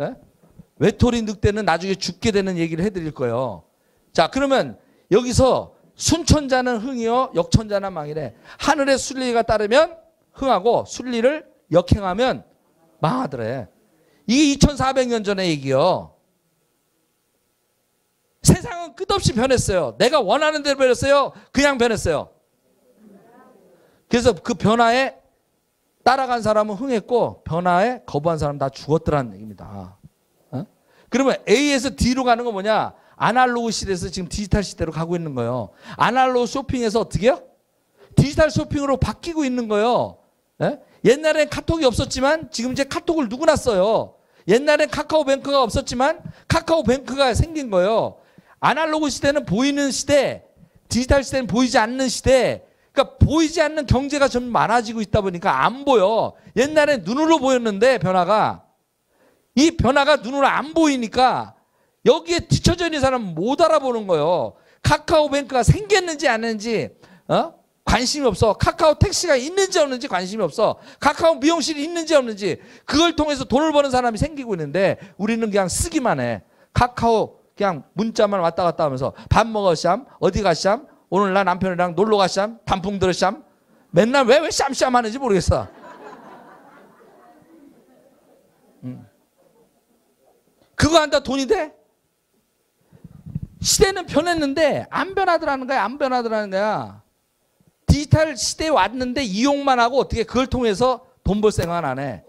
예? 외톨이 늑대는 나중에 죽게 되는 얘기를 해드릴 거예요. 자, 그러면 여기서 순천자는 흥이요 역천자는 망이래. 하늘의 순리가 따르면 흥하고 순리를 역행하면 망하더래. 이게 2400년 전의 얘기요. 세상은 끝없이 변했어요. 내가 원하는 대로 변했어요? 그냥 변했어요? 그래서 그 변화에 따라간 사람은 흥했고 변화에 거부한 사람은 다 죽었더라는 얘기입니다. 어? 그러면 A에서 D로 가는 건 뭐냐? 아날로그 시대에서 지금 디지털 시대로 가고 있는 거예요. 아날로그 쇼핑에서 어떻게 해요? 디지털 쇼핑으로 바뀌고 있는 거예요. 예? 옛날엔 카톡이 없었지만 지금 이제 카톡을 누구나 써요. 옛날엔 카카오뱅크가 없었지만 카카오뱅크가 생긴 거예요. 아날로그 시대는 보이는 시대, 디지털 시대는 보이지 않는 시대. 그러니까 보이지 않는 경제가 좀 많아지고 있다 보니까 안 보여. 옛날엔 눈으로 보였는데 변화가. 이 변화가 눈으로 안 보이니까 여기에 뒤처져 있는 사람은 못 알아보는 거예요. 카카오뱅크가 생겼는지 안 했는지 관심이 없어. 카카오 택시가 있는지 없는지 관심이 없어. 카카오 미용실이 있는지 없는지 그걸 통해서 돈을 버는 사람이 생기고 있는데 우리는 그냥 쓰기만 해. 카카오 그냥 문자만 왔다 갔다 하면서 밥 먹었쌈? 어디 갔쌈? 오늘 나 남편이랑 놀러 갔쌈? 단풍 들었쌈? 맨날 왜 쌈 하는지 모르겠어. 그거 한다 돈이 돼? 시대는 변했는데 안 변하더라는 거야. 안 변하더라는 거야. 디지털 시대에 왔는데 이용만 하고 어떻게 그걸 통해서 돈 벌 생각은 안 해.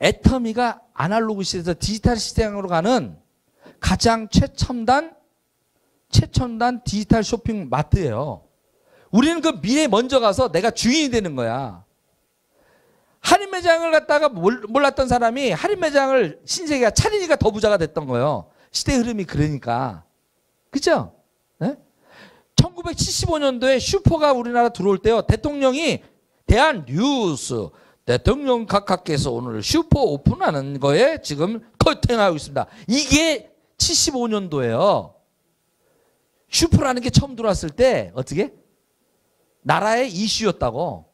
애터미가 아날로그 시대에서 디지털 시대로 가는 가장 최첨단 디지털 쇼핑 마트예요. 우리는 그 미래에 먼저 가서 내가 주인이 되는 거야. 할인 매장을 갖다가 몰랐던 사람이 할인 매장을 신세계가 차리니까 더 부자가 됐던 거예요. 시대 흐름이 그러니까. 그죠? 네? 1975년도에 슈퍼가 우리나라 들어올 때요. 대통령이 대한뉴스 대통령 각하께서 오늘 슈퍼 오픈하는 거에 지금 커팅하고 있습니다. 이게 75년도예요. 슈퍼라는 게 처음 들어왔을 때 어떻게? 나라의 이슈였다고.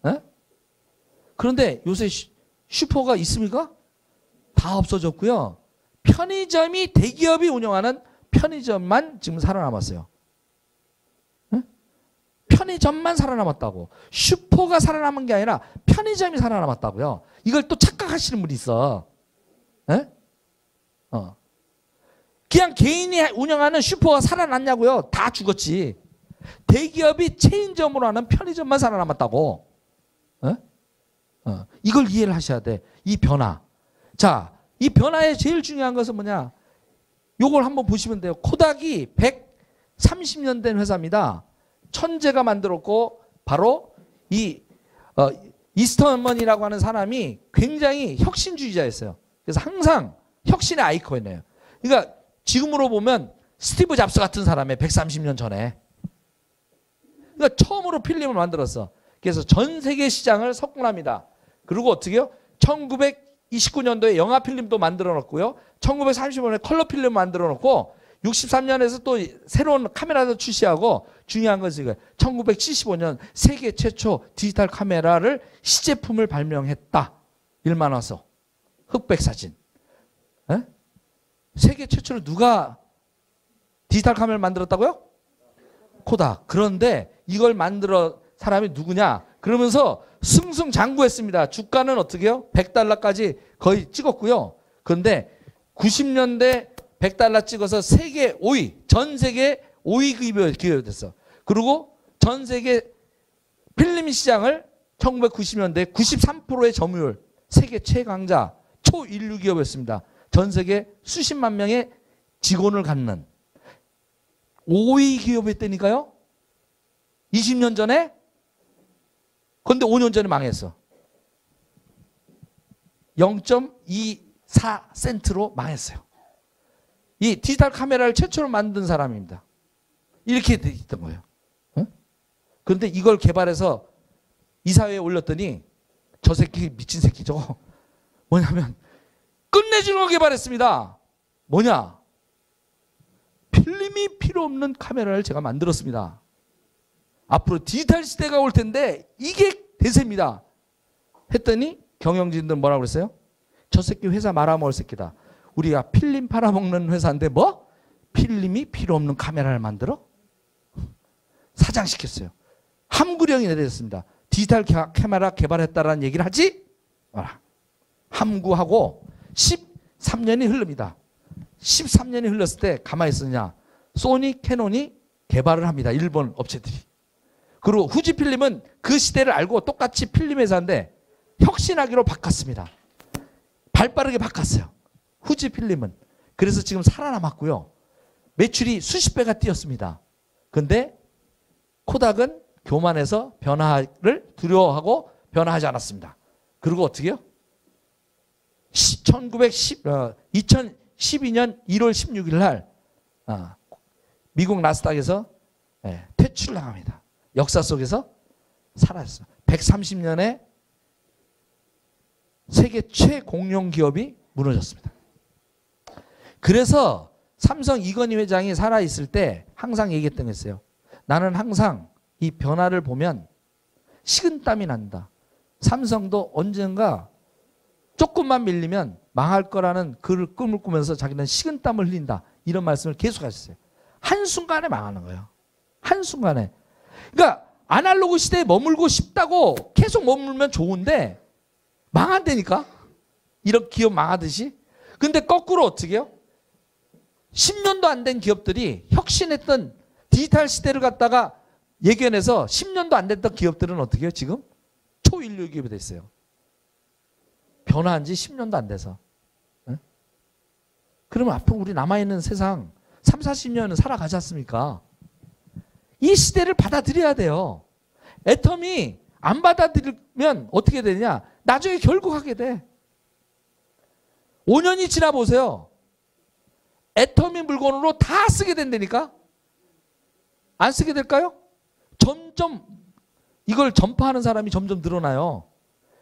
네? 그런데 요새 슈퍼가 있습니까? 다 없어졌고요. 편의점이 대기업이 운영하는 편의점만 지금 살아남았어요. 네? 편의점만 살아남았다고. 슈퍼가 살아남은 게 아니라 편의점이 살아남았다고요. 이걸 또 착각하시는 분이 있어. 네? 그냥 개인이 운영하는 슈퍼가 살아났냐고요. 다 죽었지. 대기업이 체인점으로 하는 편의점만 살아남았다고. 이걸 이해를 하셔야 돼. 이 변화. 자, 이 변화의 제일 중요한 것은 뭐냐. 요걸 한번 보시면 돼요. 코닥이 130년 된 회사입니다. 천재가 만들었고 바로 이 이스터먼이라고 하는 사람이 굉장히 혁신주의자였어요. 그래서 항상 혁신의 아이콘이에요. 그러니까 지금으로 보면 스티브 잡스 같은 사람의 130년 전에. 그러니까 처음으로 필름을 만들었어. 그래서 전 세계 시장을 석권합니다. 그리고 어떻게 해요? 1929년도에 영화 필름도 만들어 놓고요. 1935년에 컬러 필름 만들어 놓고 63년에서 또 새로운 카메라도 출시하고 중요한 것은 이거예요. 1975년 세계 최초 디지털 카메라를 시제품을 발명했다. 일만화소. 흑백 사진. 에? 세계 최초로 누가 디지털 카메라를 만들었다고요? 코닥. 그런데 이걸 만들어 사람이 누구냐? 그러면서 승승장구했습니다. 주가는 어떻게 해요? 100달러까지 거의 찍었고요. 그런데 90년대 100달러 찍어서 세계 5위, 전 세계 5위 기여됐어. 그리고 전 세계 필름 시장을 1990년대 93%의 점유율, 세계 최강자, 초인류 기업이었습니다. 전 세계 수십만 명의 직원을 갖는 5위 기업이었다니까요. 20년 전에. 그런데 5년 전에 망했어. 0.24센트로 망했어요. 이 디지털 카메라를 최초로 만든 사람입니다. 이렇게 돼 있던 거예요. 응? 그런데 이걸 개발해서 이사회에 올렸더니 저 새끼 미친 새끼 저거 뭐냐면 끝내주는 걸 개발했습니다. 뭐냐? 필름이 필요 없는 카메라를 제가 만들었습니다. 앞으로 디지털 시대가 올 텐데 이게 대세입니다. 했더니 경영진들 뭐라고 그랬어요? 저 새끼 회사 말아먹을 새끼다. 우리가 필름 팔아먹는 회사인데 뭐? 필름이 필요 없는 카메라를 만들어? 사장시켰어요. 함구령이 내렸습니다. 디지털 카메라 개발했다라는 얘기를 하지 마라. 함구하고 13년이 흐릅니다. 13년이 흘렀을 때 가만히 있었냐. 소니, 캐논이 개발을 합니다. 일본 업체들이. 그리고 후지필름은 그 시대를 알고 똑같이 필름 회사인데 혁신하기로 바꿨습니다. 발빠르게 바꿨어요. 후지필름은. 그래서 지금 살아남았고요. 매출이 수십 배가 뛰었습니다. 근데 코닥은 교만해서 변화를 두려워하고 변화하지 않았습니다. 그리고 어떻게 해요? 2012년 1월 16일 날 미국 나스닥에서 퇴출당합니다. 역사 속에서 사라졌어요. 130년에 세계 최공룡 기업이 무너졌습니다. 그래서 삼성 이건희 회장이 살아있을 때 항상 얘기했던 게 있어요. 나는 항상 이 변화를 보면 식은땀이 난다. 삼성도 언젠가 조금만 밀리면 망할 거라는 그 꿈을 꾸면서 자기는 식은땀을 흘린다. 이런 말씀을 계속 하셨어요. 한순간에 망하는 거예요. 한순간에. 그러니까 아날로그 시대에 머물고 싶다고 계속 머물면 좋은데 망한다니까. 이런 기업 망하듯이. 근데 거꾸로 어떻게 해요? 10년도 안 된 기업들이 혁신했던 디지털 시대를 갖다가 예견해서 10년도 안 됐던 기업들은 어떻게 해요? 지금 초인류 기업이 됐어요. 변화한 지 10년도 안 돼서. 네? 그러면 앞으로 우리 남아있는 세상 3, 40년은 살아가지 않습니까? 이 시대를 받아들여야 돼요. 애텀이 안 받아들이면 어떻게 되냐? 나중에 결국 하게 돼. 5년이 지나 보세요. 애터미 물건으로 다 쓰게 된다니까? 안 쓰게 될까요? 점점 이걸 전파하는 사람이 점점 늘어나요.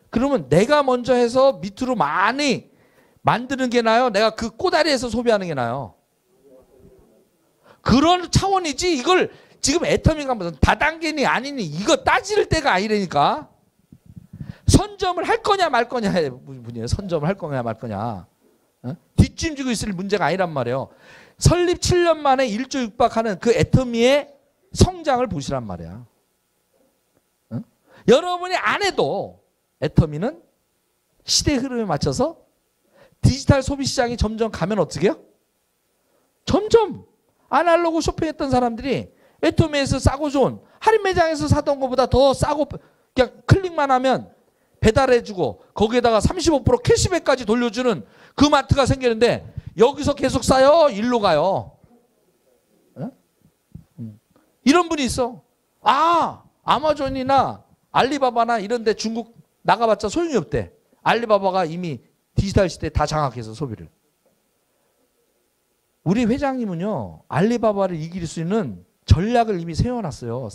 그러면 내가 먼저 해서 밑으로 많이 만드는 게 나아요? 내가 그 꼬다리에서 소비하는 게 나아요? 그런 차원이지 이걸 지금 애터미가 무슨 다단계니 아니니 이거 따질 때가 아니라니까. 선점을 할 거냐 말 거냐의 문제예요. 선점을 할 거냐 말 거냐. 뒷짐지고 있을 문제가 아니란 말이에요. 설립 7년 만에 1조 육박하는 그 애터미의 성장을 보시란 말이야. 여러분이 안 해도 애터미는 시대 흐름에 맞춰서 디지털 소비 시장이 점점 가면 어떻게 해요? 점점 아날로그 쇼핑했던 사람들이 애터미에서 싸고 좋은 할인 매장에서 사던 것보다 더 싸고 그냥 클릭만 하면 배달해주고 거기에다가 35% 캐시백까지 돌려주는 그 마트가 생기는데 여기서 계속 싸요? 일로 가요? 이런 분이 있어. 아마존이나 알리바바나 이런 데 중국 나가봤자 소용이 없대. 알리바바가 이미 디지털 시대에 다 장악해서 소비를. 우리 회장님은요. 알리바바를 이길 수 있는 전략을 이미 세워놨어요.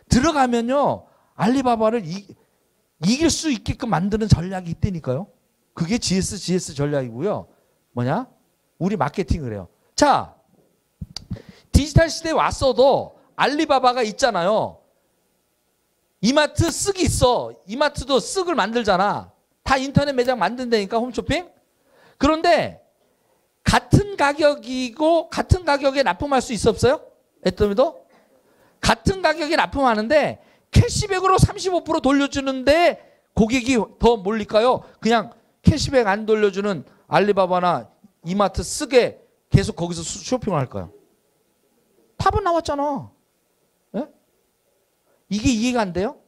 들어가면요. 알리바바를 이길 수 있게끔 만드는 전략이 있다니까요. 그게 GS 전략이고요. 뭐냐? 우리 마케팅을 해요. 자, 디지털 시대에 왔어도 알리바바가 있잖아요. 이마트 쓱이 있어. 이마트도 쓱을 만들잖아. 다 인터넷 매장 만든다니까 홈쇼핑. 그런데 같은 가격이고 같은 가격에 납품할 수 있어 없어요? 애터미도? 같은 가격에 납품하는데 캐시백으로 35% 돌려주는데 고객이 더 몰릴까요? 그냥 캐시백 안 돌려주는 알리바바나 이마트 쓰게 계속 거기서 쇼핑을 할까요? 답은 나왔잖아. 네? 이게 이해가 안 돼요?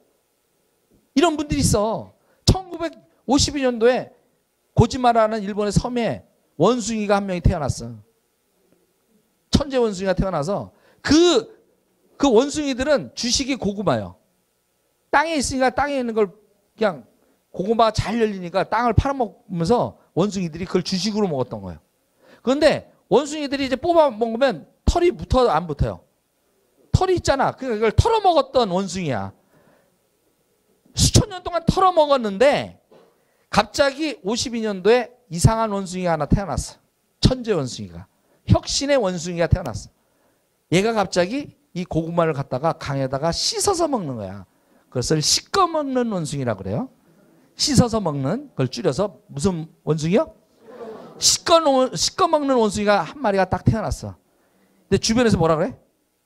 이런 분들이 있어. 1952년도에 고지마라는 일본의 섬에 원숭이가 한 명이 태어났어. 천재 원숭이가 태어나서 그 원숭이들은 주식이 고구마예요. 땅에 있으니까 땅에 있는 걸 그냥 고구마가 잘 열리니까 땅을 팔아먹으면서 원숭이들이 그걸 주식으로 먹었던 거예요. 그런데 원숭이들이 이제 뽑아 먹으면 털이 붙어 안 붙어요? 털이 있잖아. 그러니까 이걸 털어먹었던 원숭이야. 수천 년 동안 털어먹었는데 갑자기 52년도에 이상한 원숭이가 하나 태어났어. 천재 원숭이가. 혁신의 원숭이가 태어났어. 얘가 갑자기 이 고구마를 갖다가 강에다가 씻어서 먹는 거야. 그것을 씻어 먹는 원숭이라고 그래요. 씻어서 먹는 걸 줄여서 무슨 원숭이요? 씻어 먹는 원숭이가 한 마리가 딱 태어났어. 근데 주변에서 뭐라 그래?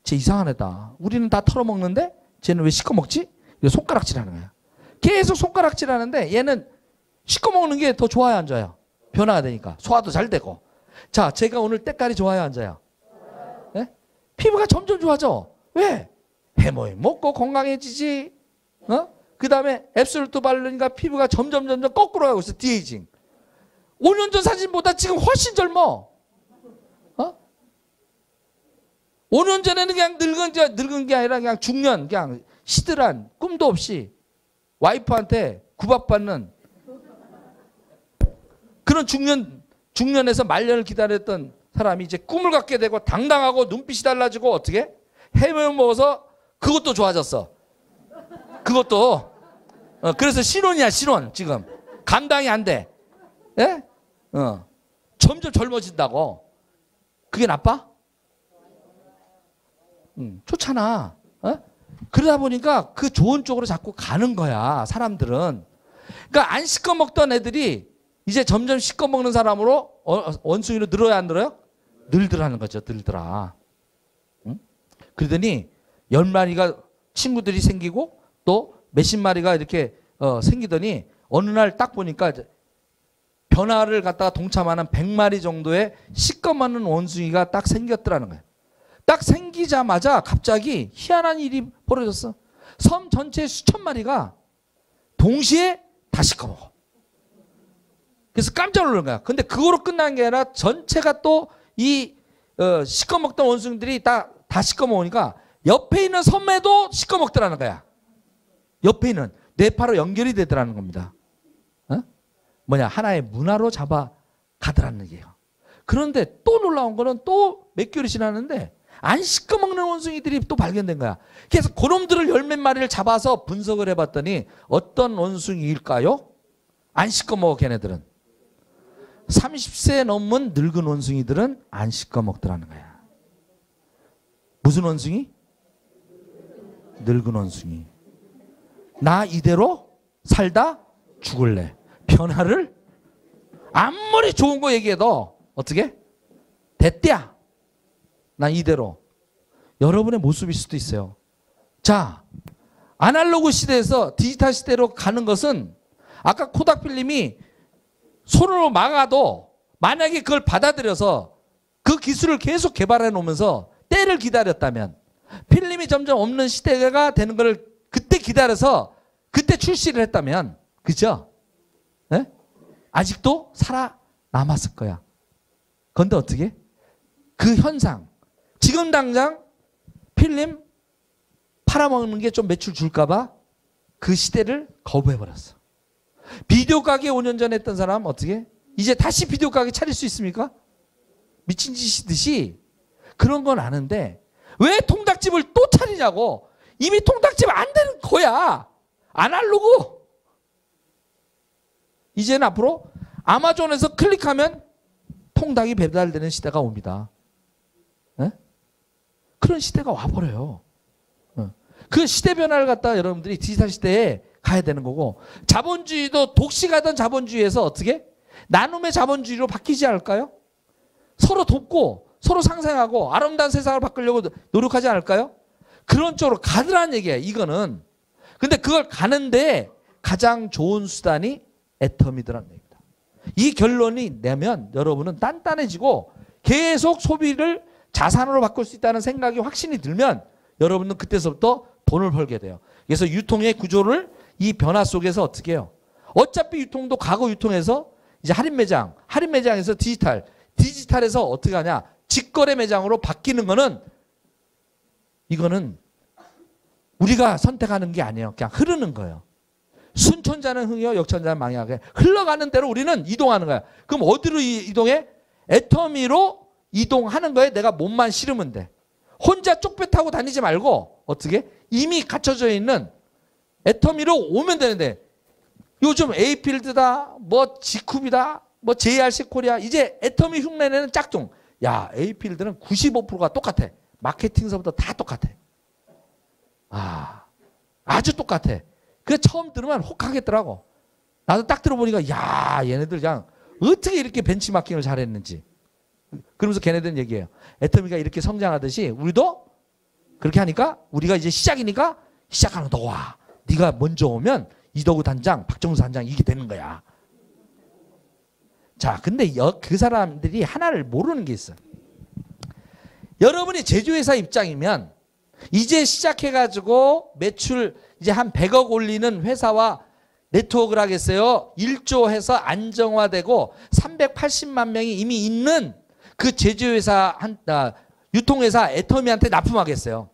쟤 이상한 애다. 우리는 다 털어먹는데 쟤는 왜 씻어 먹지? 이거 손가락질하는 거야. 계속 손가락질하는데 얘는 씻어 먹는 게 더 좋아요, 안 좋아요? 변화가 되니까 소화도 잘 되고. 자, 제가 오늘 때깔이 좋아요, 안 좋아요? 네? 피부가 점점 좋아져. 왜? 해모임 먹고 건강해지지. 그 다음에 앱솔루트 바르니까 피부가 점점 거꾸로 가고 있어. 디에이징. 5년 전 사진보다 지금 훨씬 젊어. 5년 전에는 그냥 늙은 게 아니라 그냥 중년, 그냥 시들한 꿈도 없이 와이프한테 구박받는 그런 중년에서 말년을 기다렸던 사람이 이제 꿈을 갖게 되고 당당하고 눈빛이 달라지고 어떻게? 해면 먹어서 그것도 좋아졌어. 그것도. 그래서 신혼이야, 신혼 지금. 감당이 안 돼. 예? 점점 젊어진다고. 그게 나빠? 좋잖아. 그러다 보니까 그 좋은 쪽으로 자꾸 가는 거야, 사람들은. 그러니까 안 씻어 먹던 애들이 이제 점점 씻어 먹는 사람으로 원숭이로 늘어야 안 늘어요? 늘더라는 거죠, 늘더라. 그러더니 10마리가 친구들이 생기고 또 몇십 마리가 이렇게 생기더니 어느 날 딱 보니까 변화를 갖다가 동참하는 100마리 정도의 시꺼먼 원숭이가 딱 생겼더라는 거예요. 딱 생기자마자 갑자기 희한한 일이 벌어졌어. 섬 전체 수천 마리가 동시에 다 시꺼먹어. 그래서 깜짝 놀란 거야. 근데 그거로 끝난 게 아니라 전체가 또 이 시꺼먹던 원숭이들이 다 시꺼먹으니까 옆에 있는 섬에도 시꺼먹더라는 거야. 옆에 있는 뇌파로 연결이 되더라는 겁니다. 하나의 문화로 잡아가더라는 얘기예요. 그런데 또 놀라운 거는 또 몇 개월이 지났는데 안 시꺼먹는 원숭이들이 또 발견된 거야. 그래서 그놈들을 열 몇 마리를 잡아서 분석을 해봤더니 어떤 원숭이일까요? 안 시꺼먹어, 걔네들은. 30세 넘은 늙은 원숭이들은 안 시꺼먹더라는 거야. 무슨 원숭이? 늙은 원숭이. 나 이대로 살다 죽을래. 변화를 아무리 좋은 거 얘기해도 어떻게? 됐대야. 난 이대로. 여러분의 모습일 수도 있어요. 자, 아날로그 시대에서 디지털 시대로 가는 것은 아까 코닥 필름이 손으로 막아도 만약에 그걸 받아들여서 그 기술을 계속 개발해 놓으면서 때를 기다렸다면 필름이 점점 없는 시대가 되는 걸 그때 기다려서 그때 출시를 했다면, 그죠? 네? 아직도 살아남았을 거야. 그런데 어떻게? 그 현상, 지금 당장 필름 팔아먹는 게 좀 매출 줄까봐 그 시대를 거부해버렸어. 비디오 가게 5년 전에 했던 사람 어떻게? 이제 다시 비디오 가게 차릴 수 있습니까? 미친 짓이듯이 그런 건 아는데 왜 통닭집을 또 차리냐고. 이미 통닭집 안 되는 거야. 아날로그. 이제는 앞으로 아마존에서 클릭하면 통닭이 배달되는 시대가 옵니다. 네? 그런 시대가 와버려요. 그 시대 변화를 갖다가 여러분들이 디지털 시대에 가야 되는 거고, 자본주의도 독식하던 자본주의에서 어떻게? 나눔의 자본주의로 바뀌지 않을까요? 서로 돕고 서로 상생하고 아름다운 세상을 바꾸려고 노력하지 않을까요? 그런 쪽으로 가더라는 얘기예요, 이거는. 근데 그걸 가는데 가장 좋은 수단이 애텀이더라는 얘기입니다. 이 결론이 내면 여러분은 단단해지고 계속 소비를 자산으로 바꿀 수 있다는 생각이 확신이 들면 여러분은 그때서부터 돈을 벌게 돼요. 그래서 유통의 구조를 이 변화 속에서 어떻게 해요? 어차피 유통도 과거 유통에서 이제 할인 매장에서 디지털에서 어떻게 하냐? 직거래 매장으로 바뀌는 거는 이거는 우리가 선택하는 게 아니에요. 그냥 흐르는 거예요. 순천자는 흥이요, 역천자는 망이하게. 흘러가는 대로 우리는 이동하는 거야. 그럼 어디로 이동해? 애터미로 이동하는 거에 내가 몸만 실으면 돼. 혼자 쪽배 타고 다니지 말고 어떻게? 이미 갖춰져 있는 애터미로 오면 되는데 요즘 에이필드다, 뭐 지쿱이다, 뭐 JRC 코리아, 이제 애터미 흉내내는 짝퉁. 야, 에이필드는 95%가 똑같아. 마케팅서부터 다 똑같아. 아주 똑같아. 그래서 처음 들으면 혹하겠더라고. 나도 딱 들어보니까 야 얘네들 그냥 어떻게 이렇게 벤치마킹을 잘했는지. 그러면서 걔네들은 얘기해요. 애터미가 이렇게 성장하듯이 우리도 그렇게 하니까 우리가 이제 시작이니까 시작하는 너 와. 네가 먼저 오면 이덕우 단장, 박정수 단장 이게 되는 거야. 자, 근데 그 사람들이 하나를 모르는 게 있어. 여러분이 제조회사 입장이면 이제 시작해가지고 매출 이제 한 100억 올리는 회사와 네트워크를 하겠어요. 1조 해서 안정화되고 380만 명이 이미 있는 그 제조회사 유통회사 애터미한테 납품하겠어요.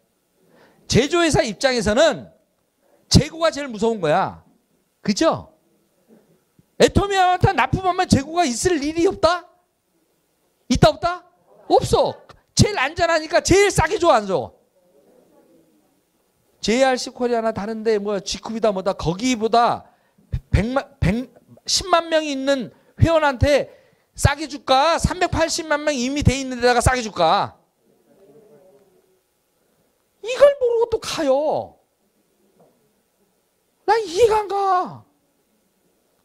제조회사 입장에서는 재고가 제일 무서운 거야. 그죠? 애터미한테 납품하면 재고가 있을 일이 없다? 있다 없다? 없어. 제일 안전하니까 제일 싸게 줘 안 줘? JRC 코리아나 다른데 뭐 G컵이다 뭐다 거기보다 10만 명이 있는 회원한테 싸게 줄까? 380만 명 이미 돼 있는 데다가 싸게 줄까? 이걸 모르고 또 가요. 난 이해가 안 가.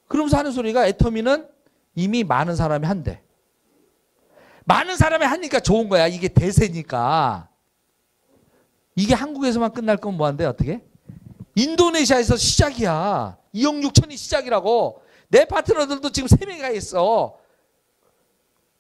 그러면서 하는 소리가 애터미는 이미 많은 사람이 한대. 많은 사람이 하니까 좋은 거야. 이게 대세니까. 이게 한국에서만 끝날 건 뭐한데 어떻게? 인도네시아에서 시작이야. 2억 6천이 시작이라고. 내 파트너들도 지금 3명이 있어.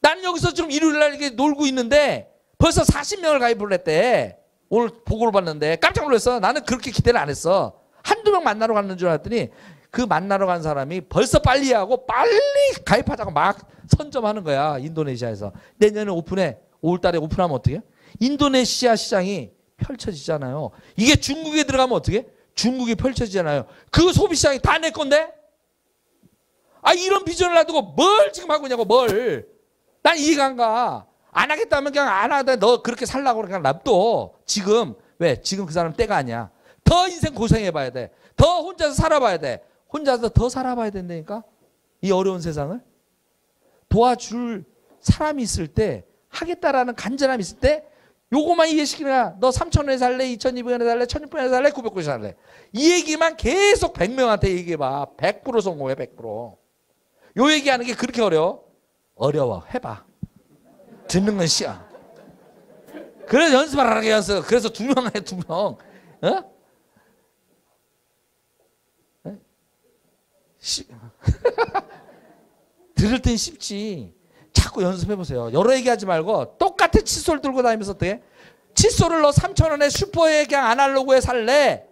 나는 여기서 지금 일요일날 이렇게 놀고 있는데 벌써 40명을 가입을 했대. 오늘 보고를 봤는데 깜짝 놀랐어. 나는 그렇게 기대를 안 했어. 한두 명 만나러 갔는 줄 알았더니 그 만나러 간 사람이 벌써 빨리 하고 빨리 가입하자고 막 선점하는 거야. 인도네시아에서. 내년에 오픈해. 5월달에 오픈하면 어떻게? 인도네시아 시장이 펼쳐지잖아요. 이게 중국에 들어가면 어떻게? 중국이 펼쳐지잖아요. 그 소비시장이 다 내 건데? 아 이런 비전을 놔두고 뭘 지금 하고 있냐고 뭘. 난 이해가 안 가. 안 하겠다면 그냥 안 하다 너 그렇게 살라고 그냥 놔둬. 지금 왜? 지금 그 사람 때가 아니야. 더 인생 고생해봐야 돼. 더 혼자서 살아봐야 돼. 혼자서 더 살아봐야 된다니까. 이 어려운 세상을. 도와줄 사람이 있을 때 하겠다라는 간절함이 있을 때 요거만 이해시키냐. 너 3,000원에 살래? 2,200원에 살래? 1,600원에 살래? 900원에 살래? 이 얘기만 계속 100명한테 얘기해봐. 100% 성공해 100%. 요 얘기하는 게 그렇게 어려워? 어려워. 해봐. 듣는 건 쉬워. 그래서 연습하라는 연습. 그래서 2명 해 2명. 어? 들을 땐 쉽지. 자꾸 연습해보세요. 여러 얘기하지 말고 똑같은 칫솔 들고 다니면서 어떻게? 칫솔을 너 3,000원에 슈퍼에 그냥 아날로그에 살래?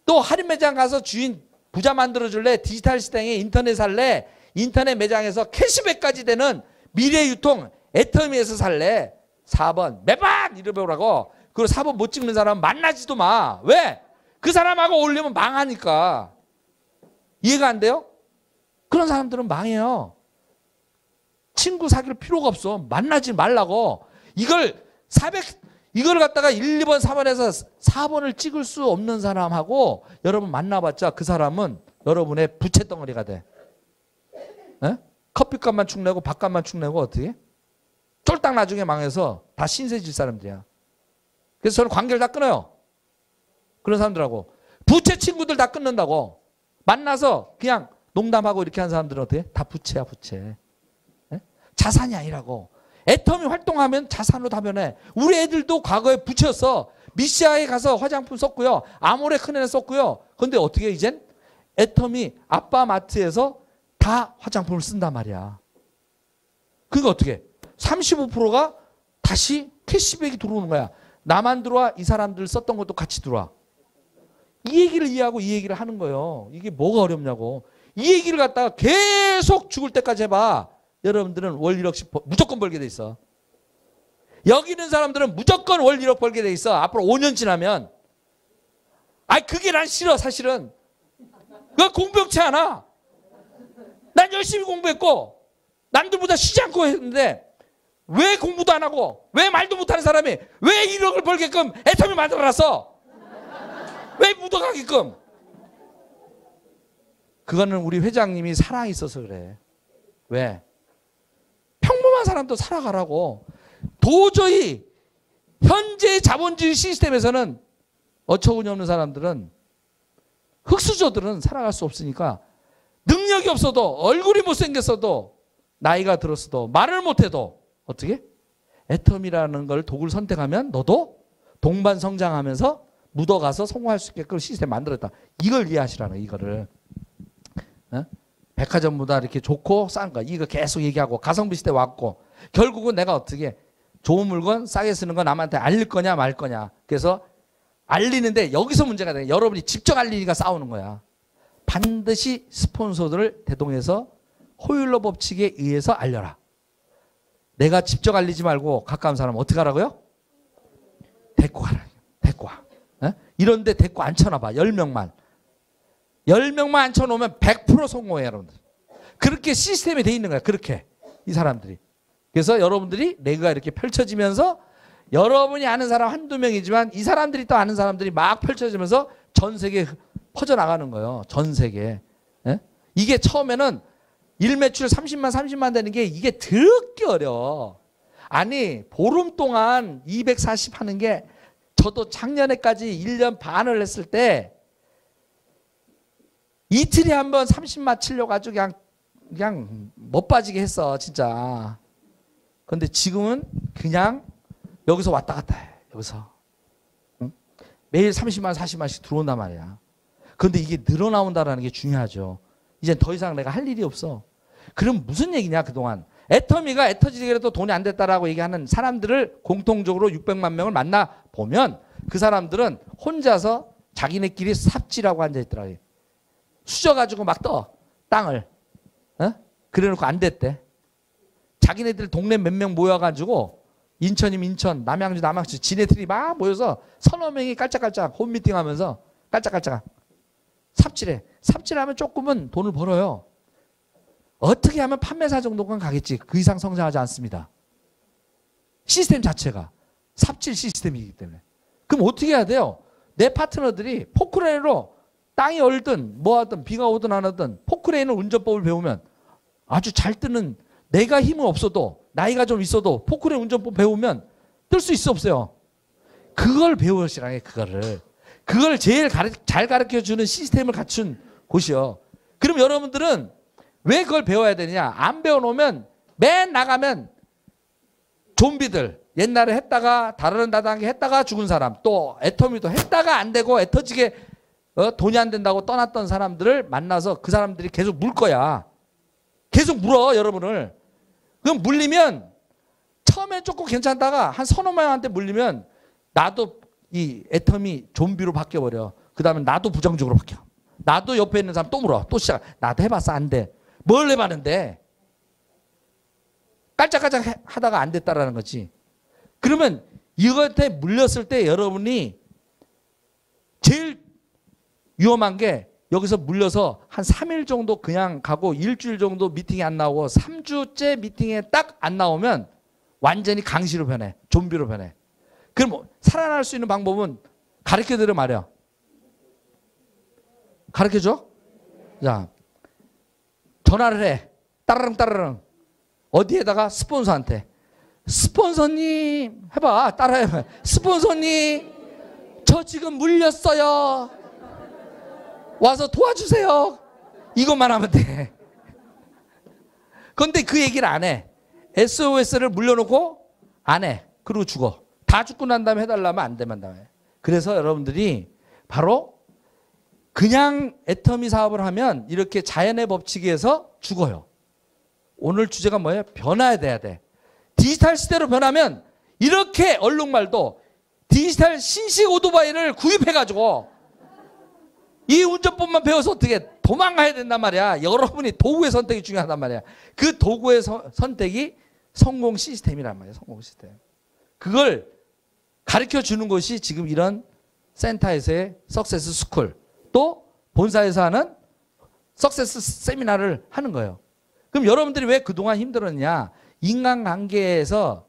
또 할인 매장 가서 주인 부자 만들어줄래? 디지털 시장에 인터넷 살래? 인터넷 매장에서 캐시백까지 되는 미래 유통 애터미에서 살래? 4번 매번 이러보라고. 그리고 4번 못 찍는 사람 만나지도 마. 왜? 그 사람하고 어울리면 망하니까. 이해가 안 돼요? 그런 사람들은 망해요. 친구 사귈 필요가 없어. 만나지 말라고. 이걸 갖다가 1, 2번, 4번에서 4번을 찍을 수 없는 사람하고 여러분 만나봤자 그 사람은 여러분의 부채 덩어리가 돼. 에? 커피값만 축내고 밥값만 축내고 어떻게? 쫄딱 나중에 망해서 다 신세질 사람들이야. 그래서 저는 관계를 다 끊어요. 그런 사람들하고. 부채 친구들 다 끊는다고. 만나서 그냥 농담하고 이렇게 한 사람들은 어떻게? 다 부채야 부채. 에? 자산이 아니라고. 애터미 활동하면 자산으로 다 변해. 우리 애들도 과거에 부채였어. 미시아에 가서 화장품 썼고요. 아모레 큰애는 썼고요. 그런데 어떻게 이젠? 애터미 아빠 마트에서 다 화장품을 쓴단 말이야. 그러니까 어떻게? 35%가 다시 캐시백이 들어오는 거야. 나만 들어와? 이 사람들 썼던 것도 같이 들어와. 이 얘기를 이해하고 이 얘기를 하는 거예요. 이게 뭐가 어렵냐고. 이 얘기를 갖다가 계속 죽을 때까지 해봐. 여러분들은 월 1억씩 무조건 벌게 돼 있어. 여기 있는 사람들은 무조건 월 1억 벌게 돼 있어. 앞으로 5년 지나면. 아니 그게 난 싫어 사실은. 그거 공병치 않아. 난 열심히 공부했고 남들보다 쉬지 않고 했는데 왜 공부도 안 하고 왜 말도 못하는 사람이 왜 1억을 벌게끔 애터미 만들어놨어? 왜 묻어가게끔? 그거는 우리 회장님이 사랑이 있어서 그래. 왜? 평범한 사람도 살아가라고. 도저히 현재 자본주의 시스템에서는 어처구니 없는 사람들은 흑수저들은 살아갈 수 없으니까 능력이 없어도 얼굴이 못생겼어도 나이가 들었어도 말을 못해도 어떻게? 애텀이라는 걸 도구를 선택하면 너도 동반 성장하면서 묻어가서 성공할 수 있게끔 시스템 만들었다. 이걸 이해하시라는 이거를. 어? 백화점보다 이렇게 좋고 싼 거 이거 계속 얘기하고 가성비 시대 왔고 결국은 내가 어떻게 좋은 물건 싸게 쓰는 거 남한테 알릴 거냐 말 거냐. 그래서 알리는데 여기서 문제가 돼. 여러분이 직접 알리니까 싸우는 거야. 반드시 스폰서들을 대동해서 호율로 법칙에 의해서 알려라. 내가 직접 알리지 말고 가까운 사람 어떻게 하라고요? 데리고 가라. 데리고 와. 에? 이런데 데리고 앉혀놔봐. 10명만. 10명만 앉혀놓으면 100% 성공해요. 여러분들. 그렇게 시스템이 돼 있는 거야. 그렇게. 이 사람들이. 그래서 여러분들이 레그가 이렇게 펼쳐지면서 여러분이 아는 사람 한두 명이지만 이 사람들이 또 아는 사람들이 막 펼쳐지면서 전 세계에 퍼져나가는 거예요. 전 세계에. 에? 이게 처음에는 일매출 30만 되는 게 이게 더럽게 어려워. 아니 보름 동안 240 하는 게 저도 작년에까지 1년 반을 했을 때 이틀에 한 번 30만 치려고 아주 그냥 못 빠지게 했어 진짜. 그런데 지금은 그냥 여기서 왔다 갔다 해. 여기서. 응? 매일 30만 40만씩 들어온단 말이야. 그런데 이게 늘어나온다는 게 중요하죠. 이제 더 이상 내가 할 일이 없어. 그럼 무슨 얘기냐 그동안. 애터미가 애터지기라도 돈이 안 됐다라고 얘기하는 사람들을 공통적으로 600만 명을 만나보면 그 사람들은 혼자서 자기네끼리 삽질하고 앉아있더라고요. 수저가지고 막 떠. 땅을. 어? 그래놓고 안 됐대. 자기네들 동네 몇 명 모여가지고 인천이면 인천, 남양주 남양주 지네들이 막 모여서 서너 명이 깔짝깔짝 홈미팅 하면서 깔짝깔짝 삽질해. 삽질하면 조금은 돈을 벌어요. 어떻게 하면 판매사 정도만 가겠지. 그 이상 성장하지 않습니다. 시스템 자체가 삽질 시스템이기 때문에. 그럼 어떻게 해야 돼요? 내 파트너들이 포크레인으로 땅이 얼든 뭐하든 비가 오든 안 오든 포크레인을 운전법을 배우면 아주 잘 뜨는 내가 힘은 없어도 나이가 좀 있어도 포크레인 운전법 배우면 뜰 수 있어 없어요? 그걸 배우시라는 게 그거를. 그걸 제일 잘 가르쳐주는 시스템을 갖춘 곳이요. 그럼 여러분들은 왜 그걸 배워야 되느냐? 안 배워놓으면 맨 나가면 좀비들 옛날에 했다가 다른 다단계 했다가 죽은 사람 또 애터미도 했다가 안 되고 애터지게 돈이 안 된다고 떠났던 사람들을 만나서 그 사람들이 계속 물 거야. 계속 물어 여러분을. 그럼 물리면 처음에 조금 괜찮다가 한 서너 명한테 물리면 나도 이 애터미 좀비로 바뀌어버려. 그 다음에 나도 부정적으로 바뀌어. 나도 옆에 있는 사람 또 물어. 또 시작. 나도 해봤어 안 돼. 뭘 해봤는데 깔짝깔짝 하다가 안 됐다라는 거지. 그러면 이것에 물렸을 때 여러분이 제일 위험한 게 여기서 물려서 한 3일 정도 그냥 가고 일주일 정도 미팅이 안 나오고 3주째 미팅에 딱 안 나오면 완전히 강시로 변해. 좀비로 변해. 그럼 살아날 수 있는 방법은 가르쳐드려 말이야. 가르쳐줘? 자, 전화를 해. 따르릉 따르릉. 어디에다가? 스폰서한테. 스폰서님 해봐. 따라해봐. 스폰서님 저 지금 물렸어요. 와서 도와주세요. 이것만 하면 돼. 그런데 그 얘기를 안 해. SOS를 물려놓고 안 해. 그리고 죽어. 다 죽고 난 다음에 해달라면 안 되면 다음에. 그래서 여러분들이 바로 그냥 애터미 사업을 하면 이렇게 자연의 법칙에서 죽어요. 오늘 주제가 뭐예요? 변화해야 돼. 디지털 시대로 변하면 이렇게 얼룩말도 디지털 신식 오토바이를 구입해가지고 이 운전법만 배워서 어떻게 도망가야 된단 말이야. 여러분이 도구의 선택이 중요하단 말이야. 그 도구의 선택이 성공 시스템이란 말이야. 성공 시스템. 그걸 가르쳐 주는 것이 지금 이런 센터에서의 석세스 스쿨 또 본사에서 하는 석세스 세미나를 하는 거예요. 그럼 여러분들이 왜 그동안 힘들었냐? 인간관계에서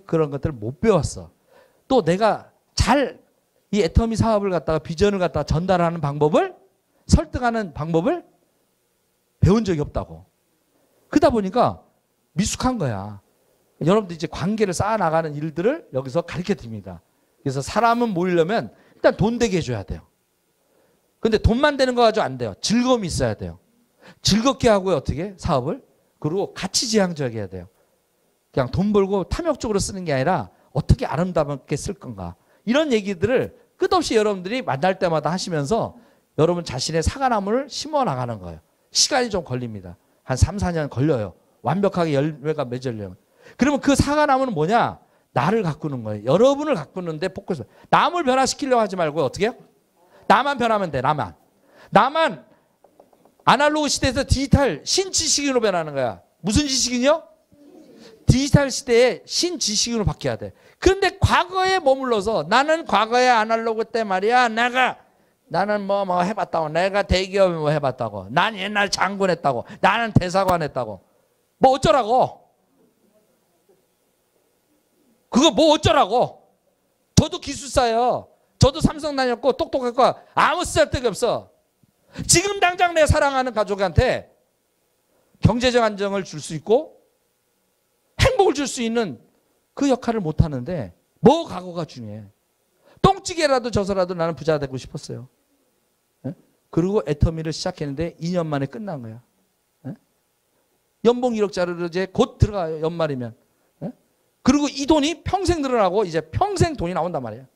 그런 것들을 못 배웠어. 또 내가 잘 이 애터미 사업을 갖다가 비전을 갖다가 전달하는 방법을 설득하는 방법을 배운 적이 없다고. 그러다 보니까 미숙한 거야. 여러분들 이제 관계를 쌓아나가는 일들을 여기서 가르쳐 드립니다. 그래서 사람은 모이려면 일단 돈 되게 해줘야 돼요. 근데 돈만 되는 거 가지고 안 돼요. 즐거움이 있어야 돼요. 즐겁게 하고요. 어떻게? 사업을. 그리고 가치지향적이어야 해야 돼요. 그냥 돈 벌고 탐욕적으로 쓰는 게 아니라 어떻게 아름답게 쓸 건가. 이런 얘기들을 끝없이 여러분들이 만날 때마다 하시면서 여러분 자신의 사과나무를 심어 나가는 거예요. 시간이 좀 걸립니다. 한 3, 4년 걸려요. 완벽하게 열매가 맺으려면. 그러면 그 사과나무는 뭐냐? 나를 가꾸는 거예요. 여러분을 가꾸는데 포커스. 남을 변화시키려고 하지 말고 어떻게 해요? 나만 변하면 돼. 나만 아날로그 시대에서 디지털 신지식인으로 변하는 거야. 무슨 지식인이요? 디지털 시대에 신지식인으로 바뀌어야 돼. 그런데 과거에 머물러서 나는 과거에 아날로그 때 말이야 나는 뭐 해봤다고, 내가 대기업에 뭐 해봤다고, 난 옛날 장군 했다고, 나는 대사관 했다고, 뭐 어쩌라고? 그거 뭐 어쩌라고? 저도 기술사예요. 저도 삼성 다녔고 똑똑하고 아무 쓸데가 없어. 지금 당장 내 사랑하는 가족한테 경제적 안정을 줄 수 있고 행복을 줄 수 있는 그 역할을 못 하는데 뭐 과거가 중요해. 똥찌개라도 져서라도 나는 부자 되고 싶었어요. 예? 그리고 애터미를 시작했는데 2년 만에 끝난 거야. 예? 연봉 1억짜리로 이제 곧 들어가요. 연말이면. 예? 그리고 이 돈이 평생 늘어나고 이제 평생 돈이 나온단 말이야.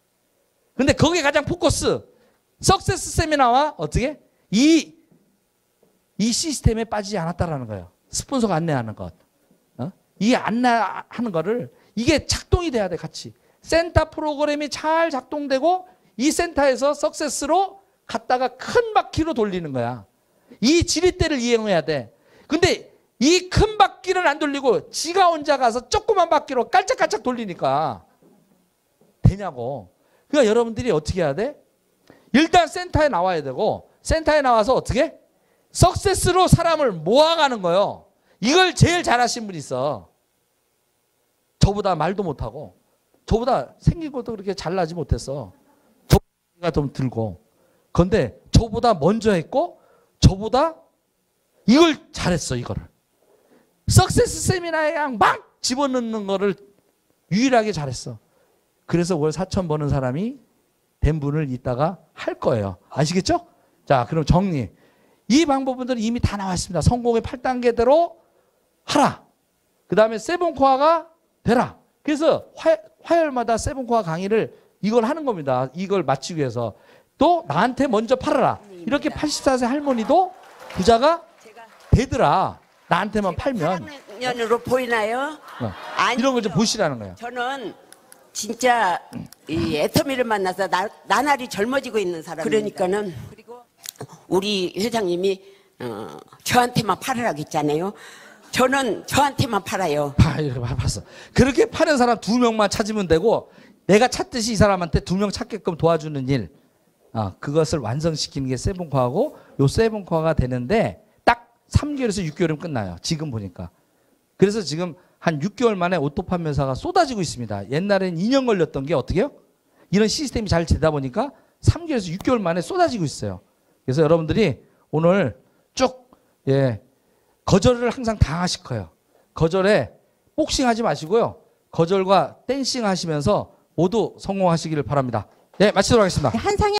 근데 거기에 가장 포커스 석세스 세미나와 어떻게? 이 시스템에 빠지지 않았다라는 거예요. 스폰서가 안내하는 것. 이 안내하는 거를 이게 작동이 돼야 돼. 같이. 센터 프로그램이 잘 작동되고 이 센터에서 석세스로 갔다가 큰 바퀴로 돌리는 거야. 이 지렛대를 이용해야 돼. 근데 이 큰 바퀴를 안 돌리고 지가 혼자 가서 조그만 바퀴로 깔짝깔짝 돌리니까 되냐고. 그러니까 여러분들이 어떻게 해야 돼? 일단 센터에 나와야 되고 센터에 나와서 어떻게? 석세스로 사람을 모아가는 거예요. 이걸 제일 잘하신 분이 있어. 저보다 말도 못하고 저보다 생긴 것도 그렇게 잘나지 못했어. 저보다 좀 들고. 그런데 저보다 먼저 했고 저보다 이걸 잘했어. 이거를. 석세스 세미나에 그냥 막 집어넣는 거를 유일하게 잘했어. 그래서 월 4천 버는 사람이 된 분을 이따가 할 거예요. 아시겠죠? 자, 그럼 정리. 이 방법들은 이미 다 나왔습니다. 성공의 8단계대로 하라. 그 다음에 세븐코어가 되라. 그래서 화요일마다 세븐코어 강의를 이걸 하는 겁니다. 이걸 마치기 위해서. 또 나한테 먼저 팔아라. 이렇게 84세 할머니도 부자가 되더라. 나한테만 팔면. 년으로 보이나요? 이런 걸 좀 보시라는 거예요. 저는 진짜 이 애터미를 만나서 나날이 젊어지고 있는 사람입니다. 그러니까는 그리고 우리 회장님이 저한테만 팔으라고 했잖아요. 저는 저한테만 팔아요. 이렇게 봤어. 그렇게 파는 사람 2명만 찾으면 되고 내가 찾듯이 이 사람한테 2명 찾게끔 도와주는 일. 그것을 완성시키는 게 세븐코어고 요 세븐코어가 되는데 딱 3개월에서 6개월이면 끝나요. 지금 보니까. 그래서 지금 한 6개월 만에 오토 판매사가 쏟아지고 있습니다. 옛날엔 2년 걸렸던 게 어떻게요? 이런 시스템이 잘 되다 보니까 3개월에서 6개월 만에 쏟아지고 있어요. 그래서 여러분들이 오늘 쭉 거절을 항상 당하실 거예요. 거절에 복싱하지 마시고요. 거절과 댄싱 하시면서 모두 성공하시기를 바랍니다. 네, 마치도록 하겠습니다. 한상현